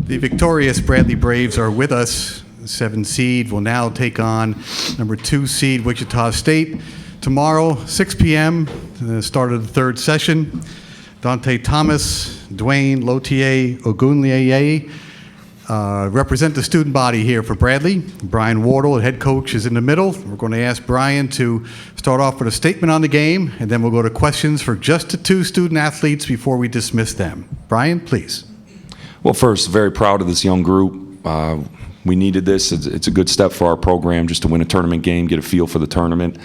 The victorious Bradley Braves are with us. 7 seed will now take on number 2 seed Wichita State. Tomorrow, 6 p.m., the start of the third session. Dante Thomas, Dwayne Lotier Ogunleye represent the student body here for Bradley. Brian Wardle, the head coach, is in the middle. We're going to ask Brian to start off with a statement on the game, and then we'll go to questions for just the 2 student athletes before we dismiss them. Brian, please. Well, first, very proud of this young group. We needed this. It's a good step for our program just to win a tournament game, get a feel for the tournament.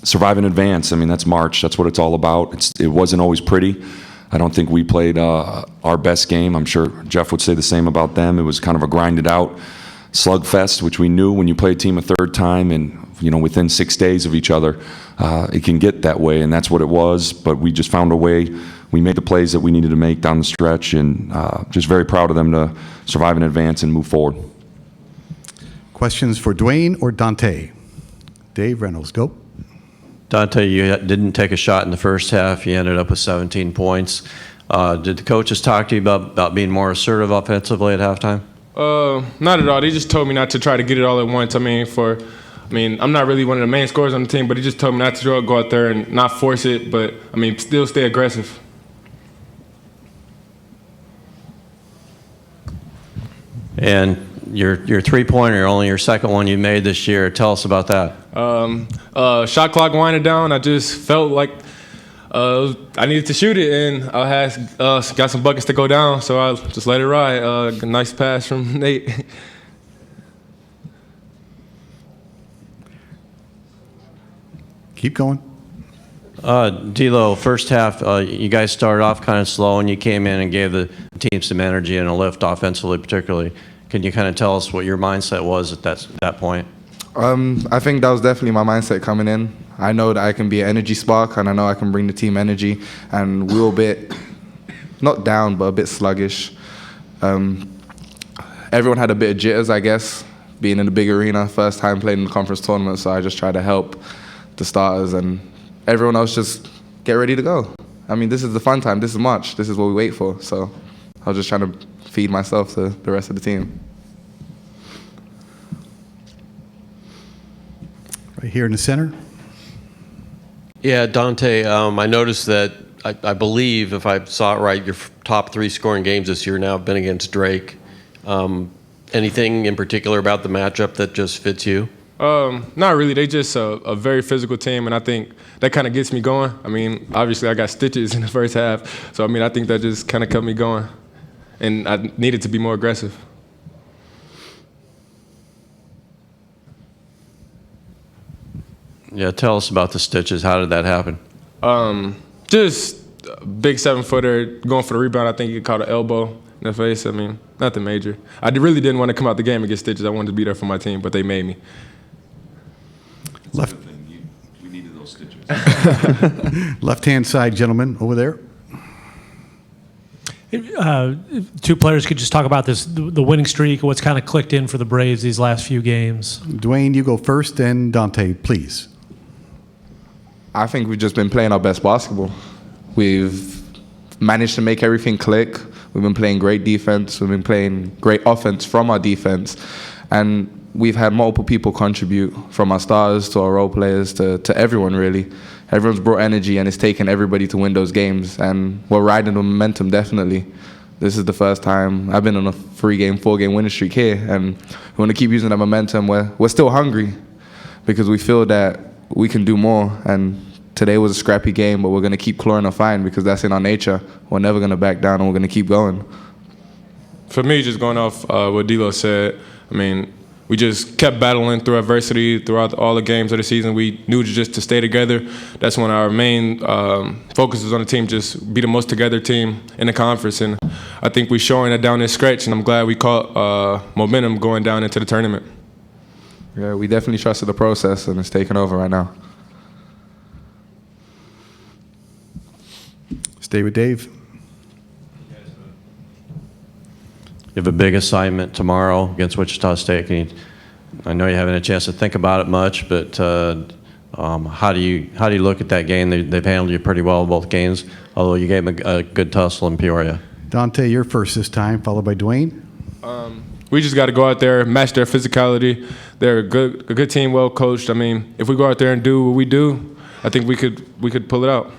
Survive and advance. I mean, that's March. That's what it's all about. It wasn't always pretty. I don't think we played our best game. I'm sure Jeff would say the same about them. It was kind of a grinded out slugfest, which we knew when you play a team a third time and, you know, within 6 days of each other, it can get that way, and that's what it was. But we just found a way. We made the plays that we needed to make down the stretch, and just very proud of them to survive and advance and move forward. Questions for Dwayne or Dante? Dave Reynolds, go. Dante, you didn't take a shot in the first half. You ended up with 17 points. Did the coaches talk to you about being more assertive offensively at halftime? Not at all. They just told me not to try to get it all at once. I mean, I'm not really one of the main scorers on the team, but he just told me not to go out there and not force it, but, I mean, still stay aggressive. And your three-pointer, only your second one you made this year. Tell us about that. Shot clock winding down. I just felt like I needed to shoot it, and I had got some buckets to go down, so I just let it ride. A nice pass from Nate. Keep going. D'Lo, first half, you guys started off kind of slow, and you came in and gave the team some energy and a lift offensively, particularly. Can you kind of tell us what your mindset was at that point? I think that was definitely my mindset coming in. I know that I can be an energy spark, and I know I can bring the team energy. And we were a bit, not down, but a bit sluggish. Everyone had a bit of jitters, I guess, being in the big arena, first time playing in the conference tournament. So I just tried to help the starters, and everyone else just get ready to go. I mean, this is the fun time. This is March. This is what we wait for. So I was just trying to feed myself to the rest of the team. Right here in the center. Yeah, Dante, I noticed that I believe, if I saw it right, your top 3 scoring games this year now have been against Drake. Anything in particular about the matchup that just fits you? Not really. They just a very physical team, and I think that kind of gets me going. I mean, obviously I got stitches in the first half, so I mean I think that just kind of kept me going, and I needed to be more aggressive. Yeah, tell us about the stitches. How did that happen? Just a big 7-footer going for the rebound. I think he caught an elbow in the face. I mean, nothing major. I really didn't want to come out the game and get stitches. I wanted to be there for my team, but they made me. Left. We needed those stitches. Left-hand side, gentleman, over there. Two players could just talk about the winning streak, what's kind of clicked in for the Braves these last few games. Dwayne, you go first, and Dante, please. I think we've just been playing our best basketball. We've managed to make everything click. We've been playing great defense. We've been playing great offense from our defense. And we've had multiple people contribute, from our stars to our role players to everyone, really. Everyone's brought energy, and it's taken everybody to win those games. And we're riding the momentum, definitely. This is the first time I've been on a 3-game, 4-game winning streak here. And we want to keep using that momentum. We're still hungry because we feel that we can do more. And today was a scrappy game, but we're going to keep clawing and fighting because that's in our nature. We're never going to back down, and we're going to keep going. For me, just going off what D'Lo said, I mean, we just kept battling through adversity throughout all the games of the season. We knew just to stay together. That's when our main focus was on the team, just be the most together team in the conference. And I think we're showing that down this stretch, and I'm glad we caught momentum going down into the tournament. Yeah, we definitely trusted the process, and it's taking over right now. Stay with Dave. You have a big assignment tomorrow against Wichita State. I know you haven't had a chance to think about it much, but how do you look at that game? They've handled you pretty well in both games, although you gave them a good tussle in Peoria. Dante, you're first this time, followed by Dwayne. We just got to go out there, match their physicality. They're a good team, well coached. I mean, if we go out there and do what we do, I think we could pull it out.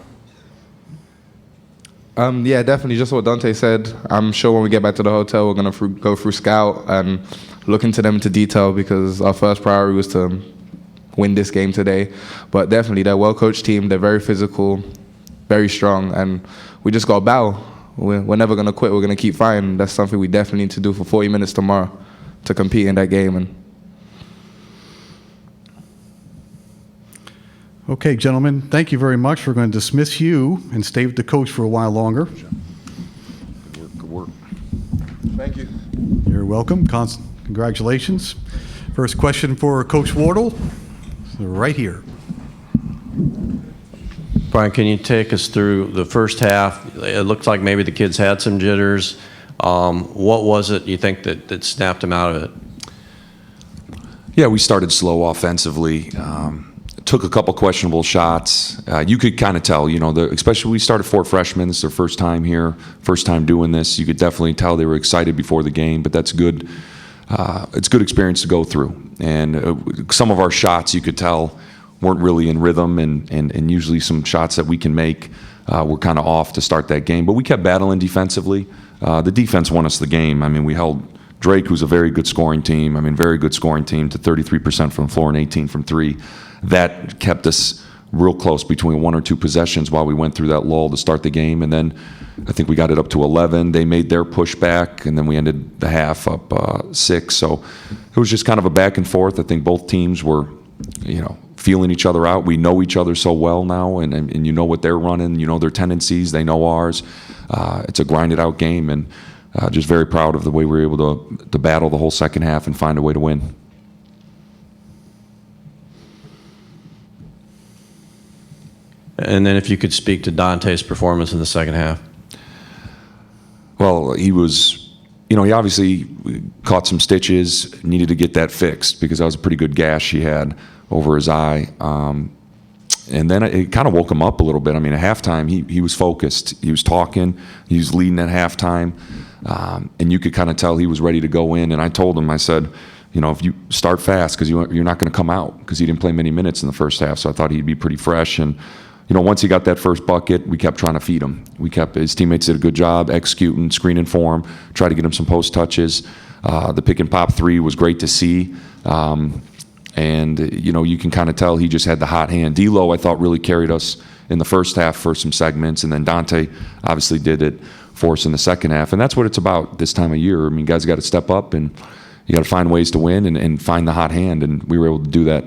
Yeah, definitely. Just what Dante said. I'm sure when we get back to the hotel, we're gonna go through scout and look into them into detail because our first priority was to win this game today. But definitely, they're a well-coached team. They're very physical, very strong, and we just got to battle. We're never gonna quit. We're gonna keep fighting. That's something we definitely need to do for 40 minutes tomorrow to compete in that game. And Okay, gentlemen, thank you very much. We're going to dismiss you and stay with the coach for a while longer. Good work. thank you. You're welcome. Congratulations. First question for Coach Wardle, right here. Brian, can you take us through the first half? It looked like maybe the kids had some jitters. What was it you think that snapped them out of it? Yeah, we started slow offensively. Took a couple questionable shots. You could kind of tell, especially we started 4 freshmen. This is their first time here, first time doing this. You could definitely tell they were excited before the game, but that's good. It's good experience to go through. And some of our shots, you could tell, weren't really in rhythm, and usually some shots that we can make were kind of off to start that game. But we kept battling defensively. The defense won us the game. I mean, we held Drake, who's a very good scoring team, very good scoring team, to 33% from the floor and 18 from 3. That kept us real close between 1 or 2 possessions while we went through that lull to start the game. And then I think we got it up to 11. They made their pushback, and then we ended the half up 6. So it was just kind of a back and forth. I think both teams were, feeling each other out. We know each other so well now, and you know what they're running. You know their tendencies. They know ours. It's a grinded out game, and just very proud of the way we were able to battle the whole second half and find a way to win. And then if you could speak to Dante's performance in the second half. Well, he was, he obviously caught some stitches, needed to get that fixed because that was a pretty good gash he had over his eye. And then it kind of woke him up a little bit. At halftime, he was focused. He was talking. He was leading at halftime. And you could kind of tell he was ready to go in. And I told him, I said, if you start fast, because you're not going to come out, because he didn't play many minutes in the first half. So I thought he'd be pretty fresh. And once he got that first bucket, we kept trying to feed him. His teammates did a good job executing, screening for him, try to get him some post touches. The pick and pop 3 was great to see. And you can kind of tell he just had the hot hand. D'Lo, I thought, really carried us in the first half for some segments, and then Dante obviously did it for us in the second half. And that's what it's about this time of year. Guys got to step up, and you got to find ways to win and find the hot hand, and we were able to do that.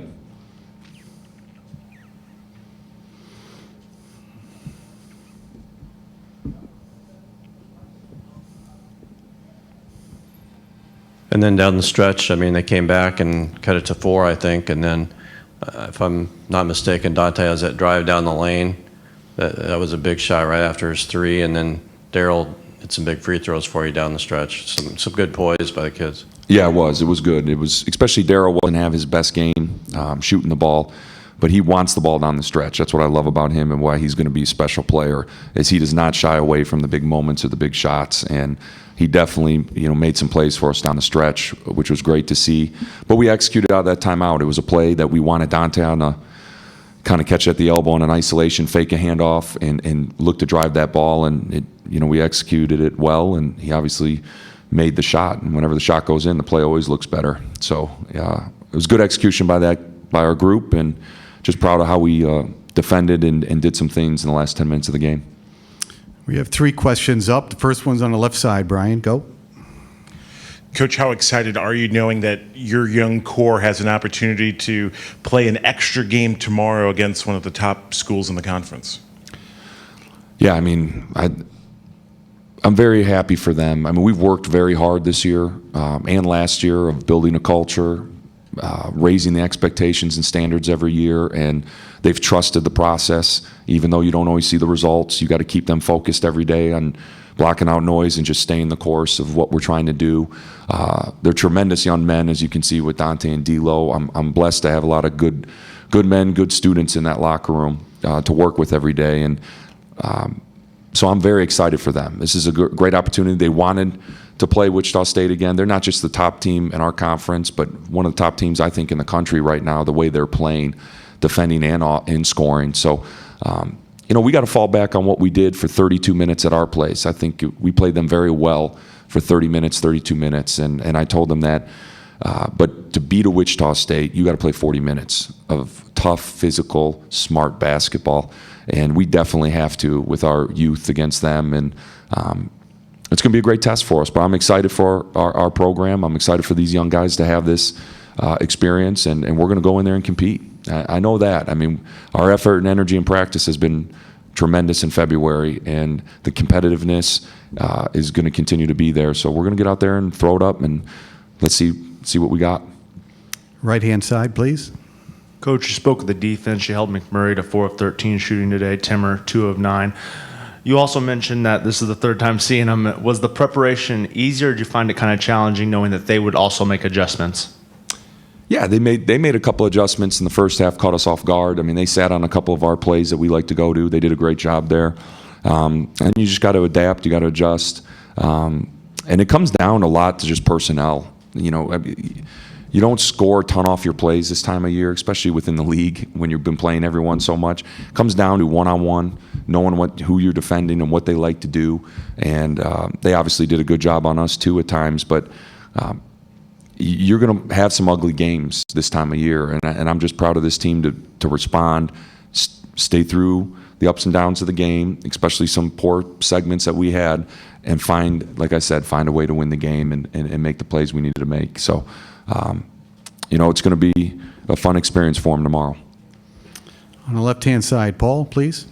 And then down the stretch, they came back and cut it to 4, I think. And then, if I'm not mistaken, Dante has that drive down the lane. That was a big shot right after his 3. And then Daryl hit some big free throws for you down the stretch. Some good poise by the kids. Yeah, it was. It was good. It was, especially Daryl didn't have his best game shooting the ball, but he wants the ball down the stretch. That's what I love about him and why he's going to be a special player, is he does not shy away from the big moments or the big shots. And he definitely, made some plays for us down the stretch, which was great to see. But we executed out of that timeout. It was a play that we wanted Dante on to kind of catch at the elbow in an isolation, fake a handoff, and look to drive that ball. And we executed it well, and he obviously made the shot. And whenever the shot goes in, the play always looks better. So it was good execution by our group, and just proud of how we defended and did some things in the last 10 minutes of the game. We have 3 questions up. The first one's on the left side. Brian, go. Coach, how excited are you knowing that your young core has an opportunity to play an extra game tomorrow against one of the top schools in the conference? Yeah, I'm very happy for them. We've worked very hard this year and last year of building a culture, raising the expectations and standards every year, and they've trusted the process. Even though you don't always see the results, you got to keep them focused every day on blocking out noise and just staying the course of what we're trying to do. They're tremendous young men, as you can see with Dante and D'Lo. I'm blessed to have a lot of good men, good students in that locker room to work with every day. And So I'm very excited for them. This is a great opportunity. They wanted to play Wichita State again. They're not just the top team in our conference, but one of the top teams, I think, in the country right now, the way they're playing, defending and scoring. So, we got to fall back on what we did for 32 minutes at our place. I think we played them very well for 30 minutes, 32 minutes, and I told them that. But to beat a Wichita State, you got to play 40 minutes of tough, physical, smart basketball. And we definitely have to with our youth against them. And it's going to be a great test for us. But I'm excited for our program. I'm excited for these young guys to have this experience. And we're going to go in there and compete. I know that. I mean, our effort and energy and practice has been tremendous in February. And the competitiveness is going to continue to be there. So we're going to get out there and throw it up. And let's see what we got. Right-hand side, please. Coach, you spoke of the defense. You held McMurray to 4 of 13 shooting today, Timmer 2 of 9. You also mentioned that this is the third time seeing them. Was the preparation easier, or did you find it kind of challenging knowing that they would also make adjustments? Yeah, they made a couple adjustments in the first half, caught us off guard. I mean, they sat on a couple of our plays that we like to go to. They did a great job there. And you just got to adapt. You got to adjust. And it comes down a lot to just personnel. You don't score a ton off your plays this time of year, especially within the league when you've been playing everyone so much. It comes down to one-on-one, knowing who you're defending and what they like to do. And they obviously did a good job on us too at times, but you're going to have some ugly games this time of year. And I'm just proud of this team to respond, stay through the ups and downs of the game, especially some poor segments that we had, and find, like I said, find a way to win the game and make the plays we needed to make. So, it's going to be a fun experience for them tomorrow. On the left-hand side, Paul, please.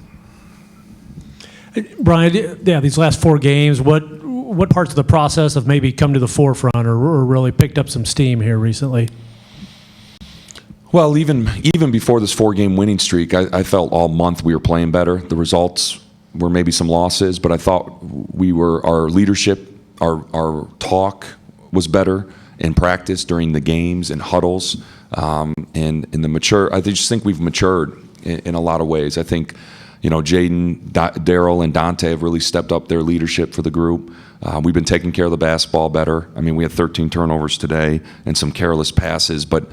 Brian, yeah, these last 4 games, what parts of the process have maybe come to the forefront or really picked up some steam here recently? Well, even before this 4-game winning streak, I felt all month we were playing better. The results were maybe some losses, but I thought our leadership, our talk was better in practice during the games and huddles, and in the I just think we've matured in a lot of ways. I think, Jaden, Daryl, and Dante have really stepped up their leadership for the group. We've been taking care of the basketball better. I mean, we had 13 turnovers today and some careless passes, but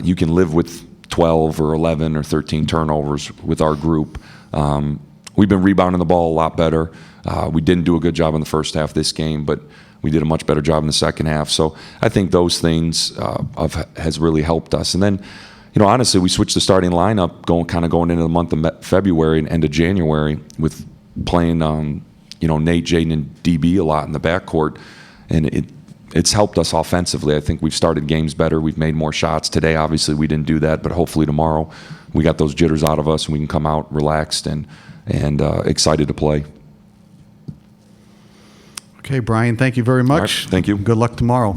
you can live with 12 or 11 or 13 turnovers with our group. We've been rebounding the ball a lot better. We didn't do a good job in the first half this game, but we did a much better job in the second half. So I think those things has really helped us. And then, honestly, we switched the starting lineup going into the month of February and end of January with playing, Nate, Jaden, and DB a lot in the backcourt. And it's helped us offensively. I think we've started games better. We've made more shots. Today, obviously, we didn't do that, but hopefully tomorrow we got those jitters out of us and we can come out relaxed and excited to play. Okay, Brian, thank you very much. All right, thank you. Good luck tomorrow.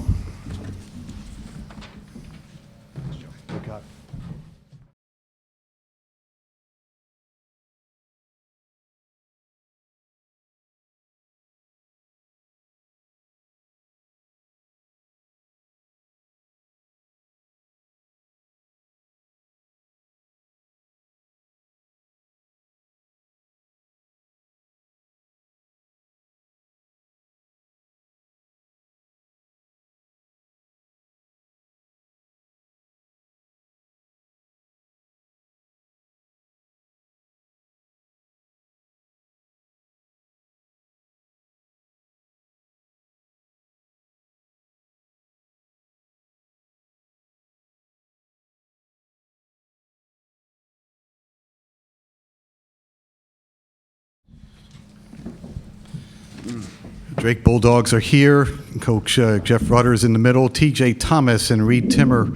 Drake Bulldogs are here. Coach Jeff Rutter is in the middle. TJ Thomas and Reed Timmer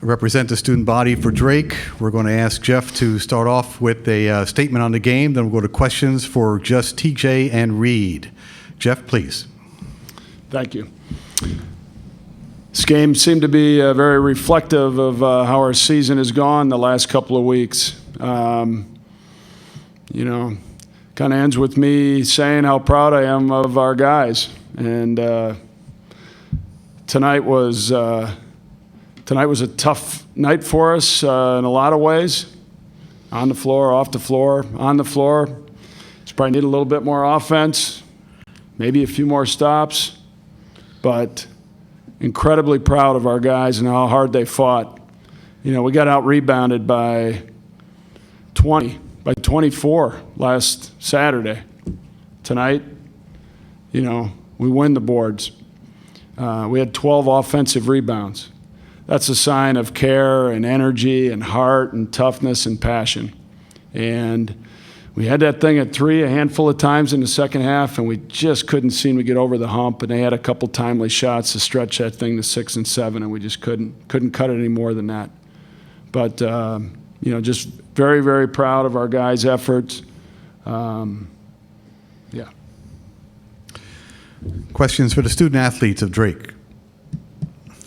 represent the student body for Drake. We're going to ask Jeff to start off with a statement on the game. Then we'll go to questions for just TJ and Reed. Jeff, please. Thank you. This game seemed to be very reflective of how our season has gone the last couple of weeks. Kind of ends with me saying how proud I am of our guys. And tonight was a tough night for us in a lot of ways. On the floor, off the floor, on the floor. It's probably need a little bit more offense, maybe a few more stops, but incredibly proud of our guys and how hard they fought. You know, we got out-rebounded by 24 last Saturday. Tonight, you know, we win the boards. We had 12 offensive rebounds. That's a sign of care and energy and heart and toughness and passion. And we had that thing at 3 a handful of times in the second half, and we just couldn't seem to get over the hump. And they had a couple timely shots to stretch that thing to 6 and 7, and we just couldn't cut it any more than that. But you know, just very, very proud of our guys' efforts. Yeah. Questions for the student athletes of Drake?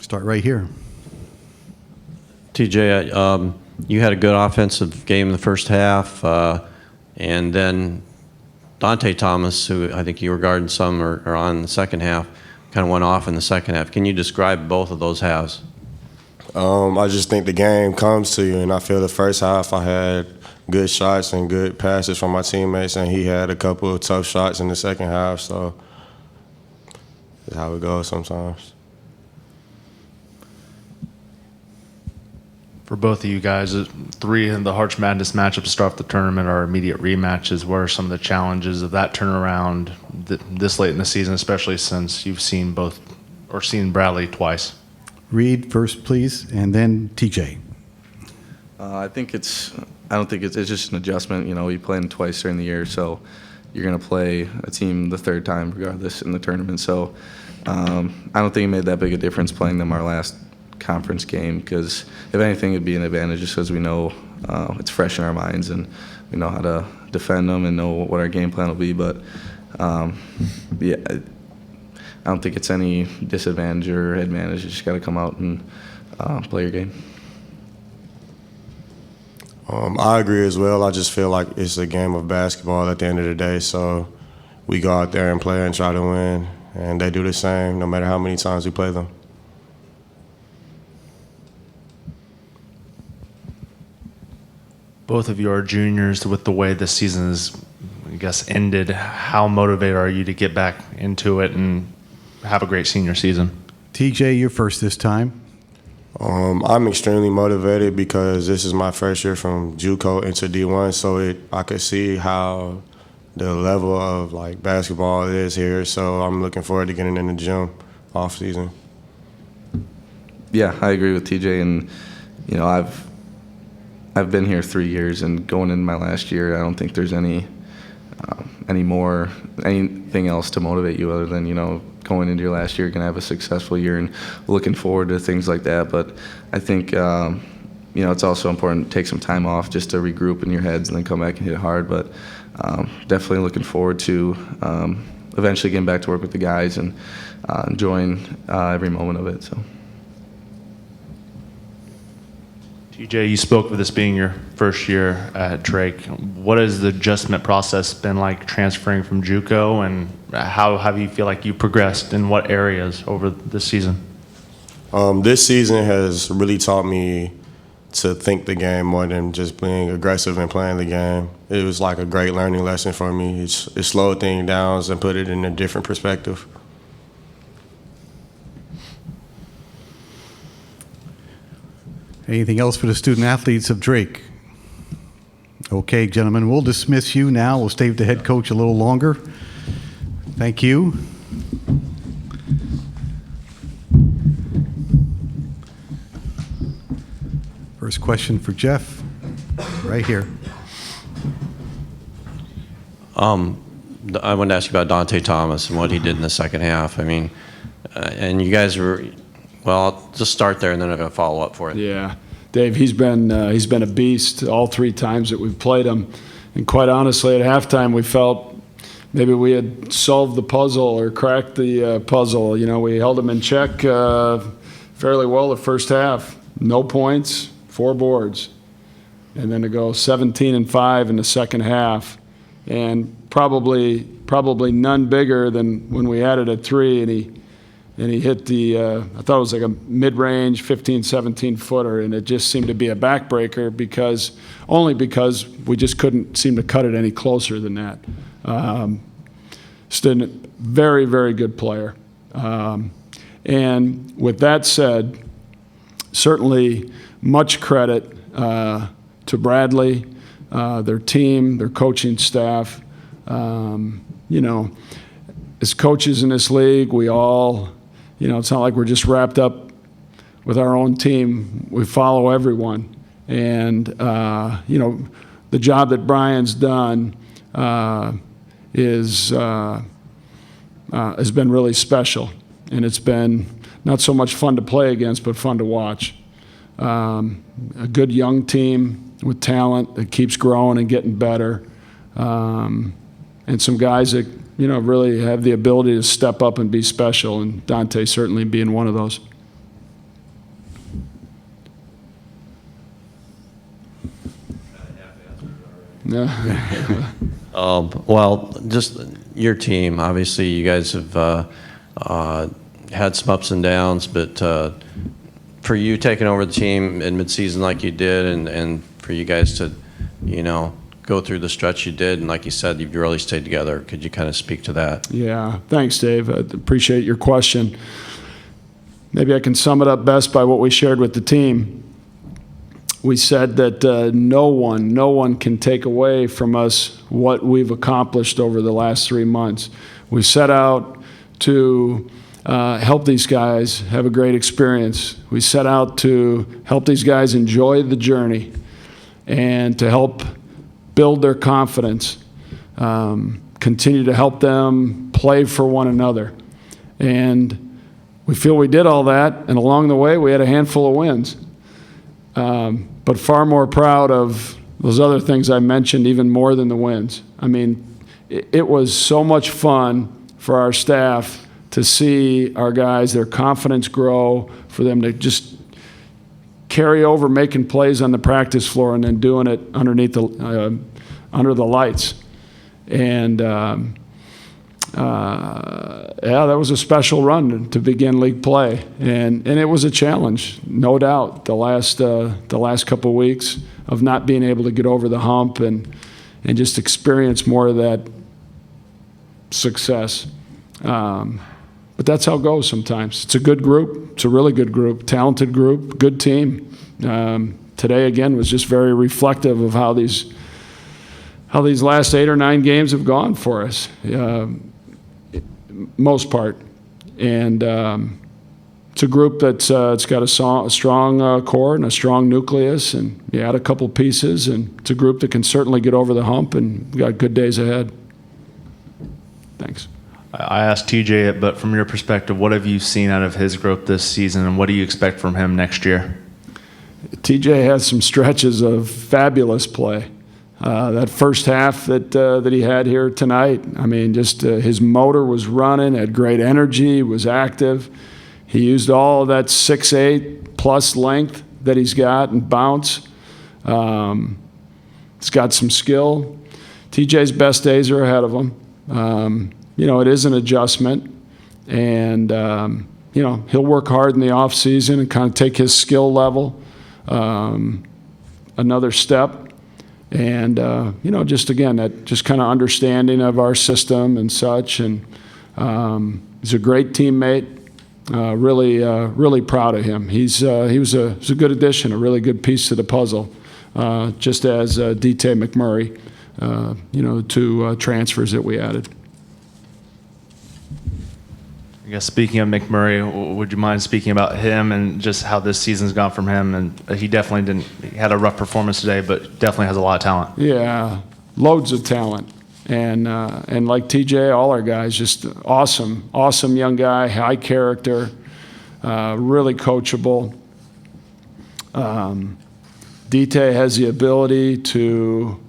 Start right here. TJ, you had a good offensive game in the first half, and then Dante Thomas, who I think you were guarding some or on the second half, kind of went off in the second half. Can you describe both of those halves? I just think the game comes to you, and I feel the first half I had good shots and good passes from my teammates, and he had a couple of tough shots in the second half, so that's how it goes sometimes. For both of you guys, 3 of the Arch Madness matchups to start off the tournament are immediate rematches. What are some of the challenges of that turnaround this late in the season, especially since you've seen both or seen Bradley twice? Reed first, please, and then TJ. I don't think it's just an adjustment. You know, you play them twice during the year, so you're going to play a team the third time regardless in the tournament. So I don't think it made that big a difference playing them our last conference game, because if anything, it'd be an advantage just because we know it's fresh in our minds and we know how to defend them and know what our game plan will be. But yeah, I don't think it's any disadvantage or advantage. You just got to come out and play your game. I agree as well. I just feel like it's a game of basketball at the end of the day, so we go out there and play and try to win, and they do the same no matter how many times we play them. Both of you are juniors. With the way this season is, I guess, ended, how motivated are you to get back into it and have a great senior season? TJ, you're first this time. I'm extremely motivated because this is my first year from JUCO into D1, so I could see how the level of like basketball is here. So I'm looking forward to getting in the gym off season. Yeah, I agree with TJ, and you know, I've been here 3 years, and going into my last year, I don't think there's anything else to motivate you other than, you know, going into your last year, you're going to have a successful year and looking forward to things like that. But I think, you know, it's also important to take some time off just to regroup in your heads and then come back and hit it hard. But definitely looking forward to eventually getting back to work with the guys and enjoying every moment of it. So. TJ, you spoke of this being your first year at Drake. What has the adjustment process been like transferring from JUCO, and how have you feel like you progressed in what areas over this season? This season has really taught me to think the game more than just being aggressive and playing the game. It was like a great learning lesson for me. It slowed things down and put it in a different perspective. Anything else for the student athletes of Drake? Okay, gentlemen, we'll dismiss you now. We'll stay with the head coach a little longer. Thank you. First question for Jeff, right here. I wanted to ask you about Dante Thomas and what he did in the second half. I mean, and you guys were, well, I'll just start there and then I've got a follow-up for it. Yeah, Dave, he's been a beast all 3 times that we've played him. And quite honestly, at halftime, we felt maybe we had solved the puzzle or cracked the puzzle. You know, we held him in check fairly well the first half. No points, 4 boards. And then to go 17-5 in the second half. And probably none bigger than when we had it at 3, and he hit the, I thought it was like a mid-range 15, 17-footer, and it just seemed to be a backbreaker only because we just couldn't seem to cut it any closer than that. Just a very, very good player. And with that said, certainly much credit to Bradley, their team, their coaching staff. You know, as coaches in this league, we all, you know, it's not like we're just wrapped up with our own team. We follow everyone. And, you know, the job that Brian's done has been really special. And it's been not so much fun to play against, but fun to watch. A good young team with talent that keeps growing and getting better. And some guys that, you know, really have the ability to step up and be special, and Dante certainly being one of those. Yeah. Well, just your team, obviously you guys have had some ups and downs, but for you taking over the team in midseason like you did, and for you guys to, you know, go through the stretch you did, and like you said, you've really stayed together. Could you kind of speak to that? Yeah, thanks, Dave. I appreciate your question. Maybe I can sum it up best by what we shared with the team. We said that no one can take away from us what we've accomplished over the last 3 months. We set out to help these guys have a great experience. We set out to help these guys enjoy the journey and to help build their confidence, continue to help them play for one another. And we feel we did all that, and along the way we had a handful of wins. But far more proud of those other things I mentioned, even more than the wins. I mean, it was so much fun for our staff to see our guys, their confidence grow, for them to just carry over making plays on the practice floor and then doing it underneath the under the lights. And yeah, that was a special run to begin league play, and it was a challenge, no doubt. The last couple of weeks of not being able to get over the hump and just experience more of that success. But that's how it goes sometimes. It's a good group. It's a really good group, talented group, good team. Today again was just very reflective of how these last 8 or 9 games have gone for us. Most part, and it's a group that's it's got a strong core and a strong nucleus, and you add a couple pieces, and it's a group that can certainly get over the hump, and we got good days ahead. Thanks. I asked TJ it, but from your perspective, what have you seen out of his growth this season, and what do you expect from him next year? TJ has some stretches of fabulous play. That first half that he had here tonight, I mean, just his motor was running, had great energy, was active. He used all of that 6'8" plus length that he's got and bounce. He's got some skill. TJ's best days are ahead of him. You know, it is an adjustment, and you know, he'll work hard in the off season and kind of take his skill level another step. And, you know, just again, that just kind of understanding of our system and such. And he's a great teammate. Really proud of him. He was a good addition, a really good piece to the puzzle, just as DT McMurray, you know, 2 transfers that we added. I guess speaking of McMurray, would you mind speaking about him and just how this season's gone from him? And he definitely he had a rough performance today, but definitely has a lot of talent. Yeah, loads of talent. And like TJ, all our guys, just awesome young guy, high character, really coachable. DT has the ability to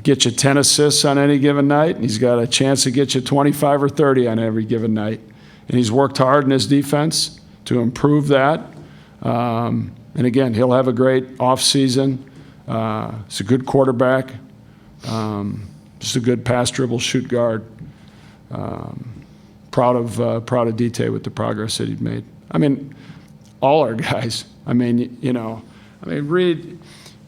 get you 10 assists on any given night, and he's got a chance to get you 25 or 30 on every given night. And he's worked hard in his defense to improve that. And again, he'll have a great off season. He's a good quarterback. Just a good pass, dribble, shoot guard. Proud of DT with the progress that he'd made. I mean, all our guys. I mean, Reed.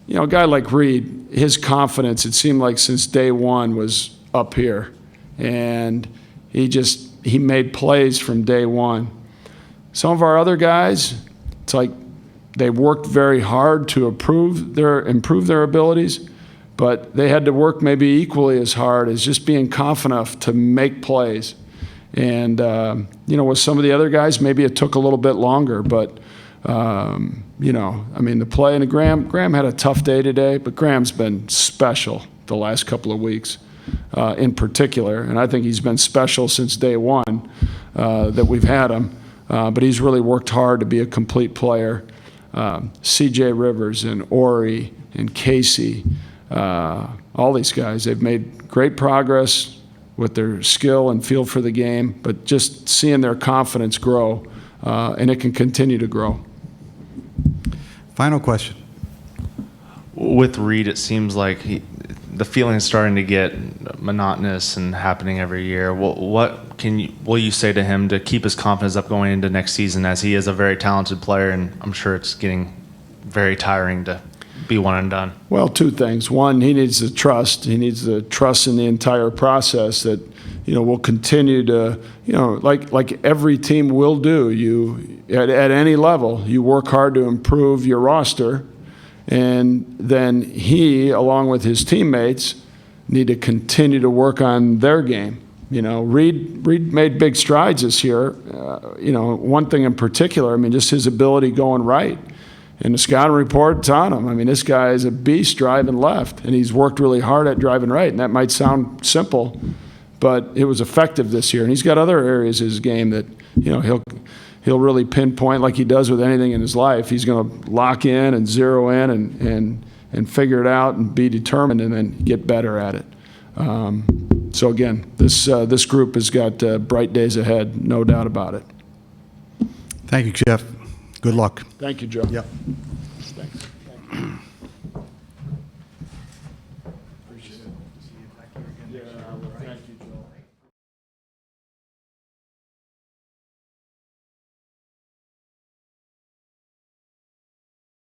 You know, a guy like Reed, his confidence, it seemed like since day one was up here. and he made plays from day one. Some of our other guys, it's like they worked very hard to improve their abilities, but they had to work maybe equally as hard as just being confident enough to make plays. And, with some of the other guys, maybe it took a little bit longer, but, the play, and Graham had a tough day today, but Graham's been special the last couple of weeks in particular, and I think he's been special since day one that we've had him, but he's really worked hard to be a complete player. C.J. Rivers and Ori and Casey, all these guys, they've made great progress with their skill and feel for the game, but just seeing their confidence grow, and it can continue to grow. Final question. With Reed, it seems like the feeling is starting to get monotonous and happening every year. What will you say to him to keep his confidence up going into next season, as he is a very talented player, and I'm sure it's getting very tiring to be one and done? Well, two things. One, he needs the trust. He needs the trust in the entire process that, we'll continue to, like every team will do. You, at any level, you work hard to improve your roster, and then he, along with his teammates, need to continue to work on their game. Reed made big strides this year. One thing in particular, just his ability going right. And the scouting report's on him. This guy is a beast driving left, and he's worked really hard at driving right. And that might sound simple, but it was effective this year. And he's got other areas of his game that, he'll really pinpoint like he does with anything in his life. He's going to lock in and zero in and figure it out and be determined and then get better at it. So again, this group has got bright days ahead, no doubt about it. Thank you, Jeff. Good luck. Thank you, Joe. Yep.